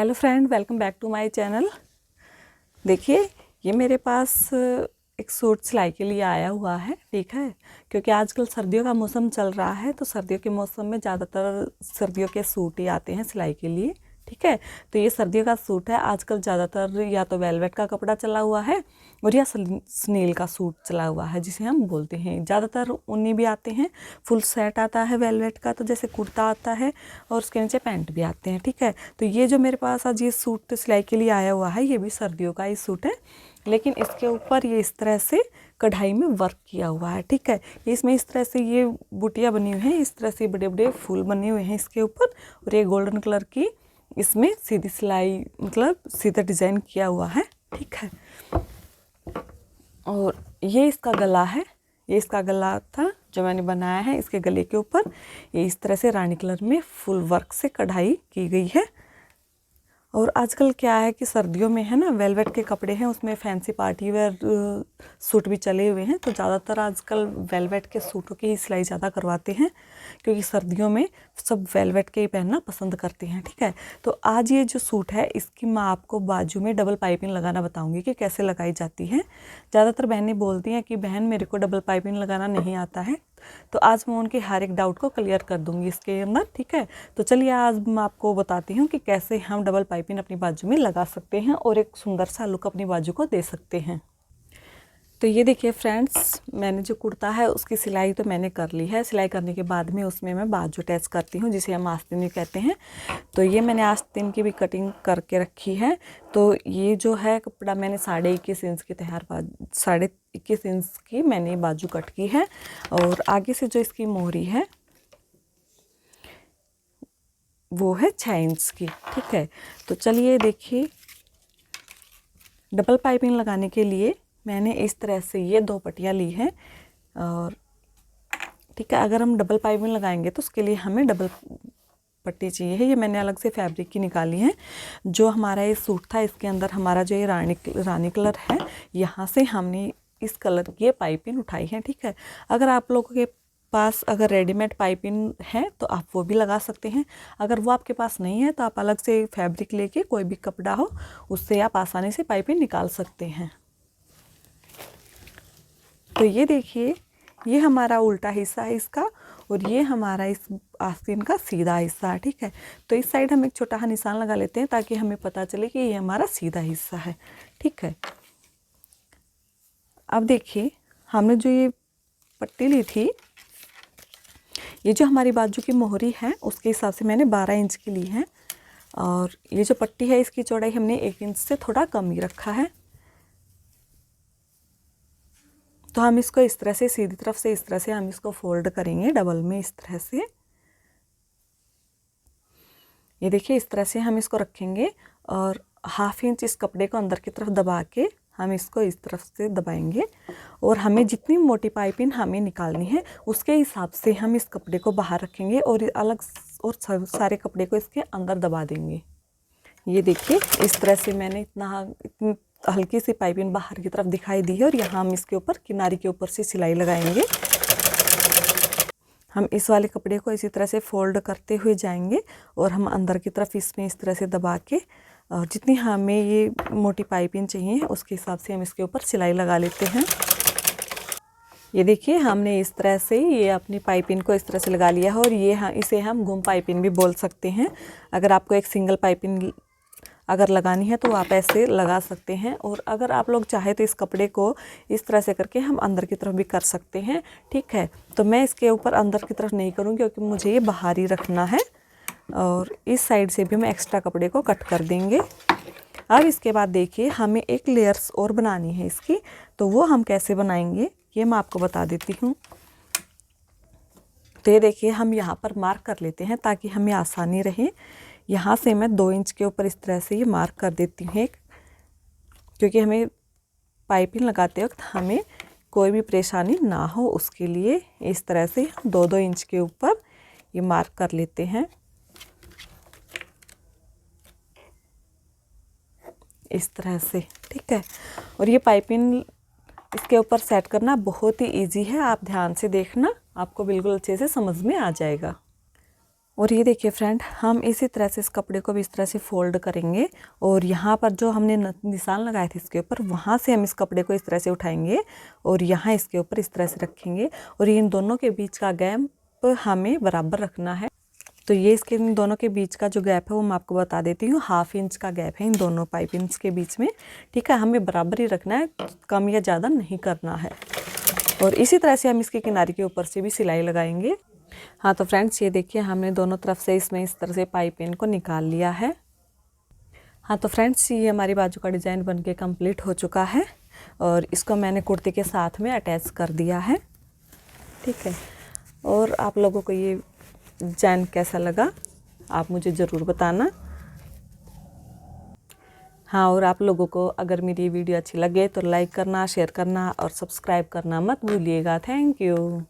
Hello friend, welcome back to my channel. देखिए, ये मेरे पास एक सूट सिलाई के लिए आया हुआ है, ठीक है। क्योंकि आजकल सर्दियों का मौसम चल रहा है, तो सर्दियों के मौसम में ज़्यादातर सर्दियों के सूट ही आते हैं सिलाई के लिए, ठीक है। तो ये सर्दियों का सूट है। आजकल ज़्यादातर या तो वेलवेट का कपड़ा चला हुआ है और या स्नेल का सूट चला हुआ है, जिसे हम बोलते हैं। ज़्यादातर ऊनी भी आते हैं, फुल सेट आता है वेलवेट का, तो जैसे कुर्ता आता है और उसके नीचे पैंट भी आते हैं, ठीक है। तो ये जो मेरे पास आज ये सूट सिलाई के लिए आया हुआ है, ये भी सर्दियों का ही सूट है, लेकिन इसके ऊपर ये इस तरह से कढ़ाई में वर्क किया हुआ है, ठीक है। इसमें इस तरह से ये बूटियाँ बनी हुई हैं, इस तरह से बड़े बड़े फूल बने हुए हैं इसके ऊपर, और ये गोल्डन कलर की इसमें सीधी सिलाई, मतलब सीधा डिज़ाइन किया हुआ है, ठीक है। और ये इसका गला है, ये इसका गला था जो मैंने बनाया है। इसके गले के ऊपर ये इस तरह से रानी कलर में फुल वर्क से कढ़ाई की गई है। और आजकल क्या है कि सर्दियों में है ना, वेलवेट के कपड़े हैं, उसमें फैंसी पार्टी वेयर सूट भी चले हुए हैं, तो ज़्यादातर आजकल वेलवेट के सूटों की ही सिलाई ज़्यादा करवाते हैं, क्योंकि सर्दियों में सब वेलवेट के ही पहनना पसंद करते हैं, ठीक है। तो आज ये जो सूट है, इसकी मैं आपको बाजू में डबल पाइपिंग लगाना बताऊँगी कि कैसे लगाई जाती है। ज़्यादातर बहनें बोलती हैं कि बहन मेरे को डबल पाइपिंग लगाना नहीं आता है, तो आज मैं उनके हर एक डाउट को क्लियर कर दूंगी इसके अंदर, ठीक है। तो चलिए आज मैं आपको बताती हूँ कि कैसे हम डबल पाइपिंग अपनी बाजू में लगा सकते हैं और एक सुंदर सा लुक अपनी बाजू को दे सकते हैं। तो ये देखिए फ्रेंड्स, मैंने जो कुर्ता है उसकी सिलाई तो मैंने कर ली है। सिलाई करने के बाद में उसमें मैं बाजू अटैच करती हूँ, जिसे हम आस्तीन भी कहते हैं। तो ये मैंने आस्तीन की भी कटिंग करके रखी है। तो ये जो है कपड़ा मैंने 21.5 इंच की 21.5 इंच की मैंने बाजू कट की है, और आगे से जो इसकी मोहरी है वो है 6 इंच की, ठीक है। तो चलिए देखिए, डबल पाइपिंग लगाने के लिए मैंने इस तरह से ये 2 पट्टियाँ ली हैं, और ठीक है। अगर हम डबल पाइपिंग लगाएंगे तो उसके लिए हमें डबल पट्टी चाहिए है। ये मैंने अलग से फैब्रिक की निकाली है। जो हमारा ये सूट था, इसके अंदर हमारा जो ये रानी कलर है, यहाँ से हमने इस कलर की ये पाइपिंग उठाई है, ठीक है। अगर आप लोगों के पास अगर रेडीमेड पाइपिंग है तो आप वो भी लगा सकते हैं। अगर वो आपके पास नहीं है तो आप अलग से फैब्रिक लेके, कोई भी कपड़ा हो उससे आप आसानी से पाइपिंग निकाल सकते हैं। तो ये देखिए, ये हमारा उल्टा हिस्सा है इसका, और ये हमारा इस आस्तीन का सीधा हिस्सा है, ठीक है। तो इस साइड हम एक छोटा सा निशान लगा लेते हैं ताकि हमें पता चले कि ये हमारा सीधा हिस्सा है, ठीक है। अब देखिए, हमने जो ये पट्टी ली थी, ये जो हमारी बाजू की मोहरी है उसके हिसाब से मैंने 12 इंच की ली है, और ये जो पट्टी है इसकी चौड़ाई हमने 1 इंच से थोड़ा कम ही रखा है। तो हम इसको इस तरह से सीधी तरफ से इस तरह से हम इसको फोल्ड करेंगे डबल में, इस तरह से। ये देखिए, इस तरह से हम इसको रखेंगे, और 1/2 इंच इस कपड़े को अंदर की तरफ दबा के हम इसको इस तरफ से दबाएंगे, और हमें जितनी मोटी पाइपिंग हमें निकालनी है उसके हिसाब से हम इस कपड़े को बाहर रखेंगे और अलग और सारे कपड़े को इसके अंदर दबा देंगे। ये देखिए, इस तरह से मैंने इतनी हल्की सी पाइपिंग बाहर की तरफ दिखाई दी है, और यहाँ हम इसके ऊपर किनारे के ऊपर से सिलाई लगाएंगे। हम इस वाले कपड़े को इसी तरह से फोल्ड करते हुए जाएंगे, और हम अंदर की तरफ इसमें इस तरह से दबा के, और जितनी हमें ये मोटी पाइपिंग चाहिए उसके हिसाब से हम इसके ऊपर सिलाई लगा लेते हैं। ये देखिए, हमने इस तरह से ये अपनी पाइपिंग को इस तरह से लगा लिया है, और ये इसे हम गुम पाइपिंग भी बोल सकते हैं। अगर आपको एक सिंगल पाइपिंग अगर लगानी है तो आप ऐसे लगा सकते हैं, और अगर आप लोग चाहे तो इस कपड़े को इस तरह से करके हम अंदर की तरफ भी कर सकते हैं, ठीक है। तो मैं इसके ऊपर अंदर की तरफ नहीं करूँगी क्योंकि मुझे ये बाहर ही रखना है, और इस साइड से भी हम एक्स्ट्रा कपड़े को कट कर देंगे। अब इसके बाद देखिए, हमें एक लेयर्स और बनानी है इसकी, तो वो हम कैसे बनाएंगे ये मैं आपको बता देती हूँ। तो ये देखिए, हम यहाँ पर मार्क कर लेते हैं ताकि हमें आसानी रहे। यहाँ से मैं 2 इंच के ऊपर इस तरह से ये मार्क कर देती हूँ, क्योंकि हमें पाइपिंग लगाते वक्त हमें कोई भी परेशानी ना हो, उसके लिए इस तरह से 2-2 इंच के ऊपर ये मार्क कर लेते हैं, इस तरह से, ठीक है। और ये पाइपिंग इसके ऊपर सेट करना बहुत ही इजी है, आप ध्यान से देखना, आपको बिल्कुल अच्छे से समझ में आ जाएगा। और ये देखिए फ्रेंड, हम इसी तरह से इस कपड़े को भी इस तरह से फोल्ड करेंगे और यहाँ पर जो हमने निशान लगाए थे इसके ऊपर, वहाँ से हम इस कपड़े को इस तरह से उठाएंगे और यहाँ इसके ऊपर इस तरह से रखेंगे और इन दोनों के बीच का गैप हमें बराबर रखना है। तो ये इसके इन दोनों के बीच का जो गैप है वो मैं आपको बता देती हूँ, 1/2 इंच का गैप है इन दोनों पाइपिंग्स के बीच में। ठीक है, हमें बराबर ही रखना है, कम या ज़्यादा नहीं करना है। और इसी तरह से हम इसके किनारे के ऊपर से भी सिलाई लगाएंगे। हाँ तो फ्रेंड्स, ये देखिए हमने दोनों तरफ से इसमें इस तरह से पाइपिंग को निकाल लिया है। हाँ तो फ्रेंड्स, ये हमारी बाजू का डिज़ाइन बनके कंप्लीट हो चुका है और इसको मैंने कुर्ती के साथ में अटैच कर दिया है। ठीक है, और आप लोगों को ये डिज़ाइन कैसा लगा आप मुझे ज़रूर बताना। हाँ, और आप लोगों को अगर मेरी वीडियो अच्छी लगे तो लाइक करना, शेयर करना और सब्सक्राइब करना मत भूलिएगा। Thank you.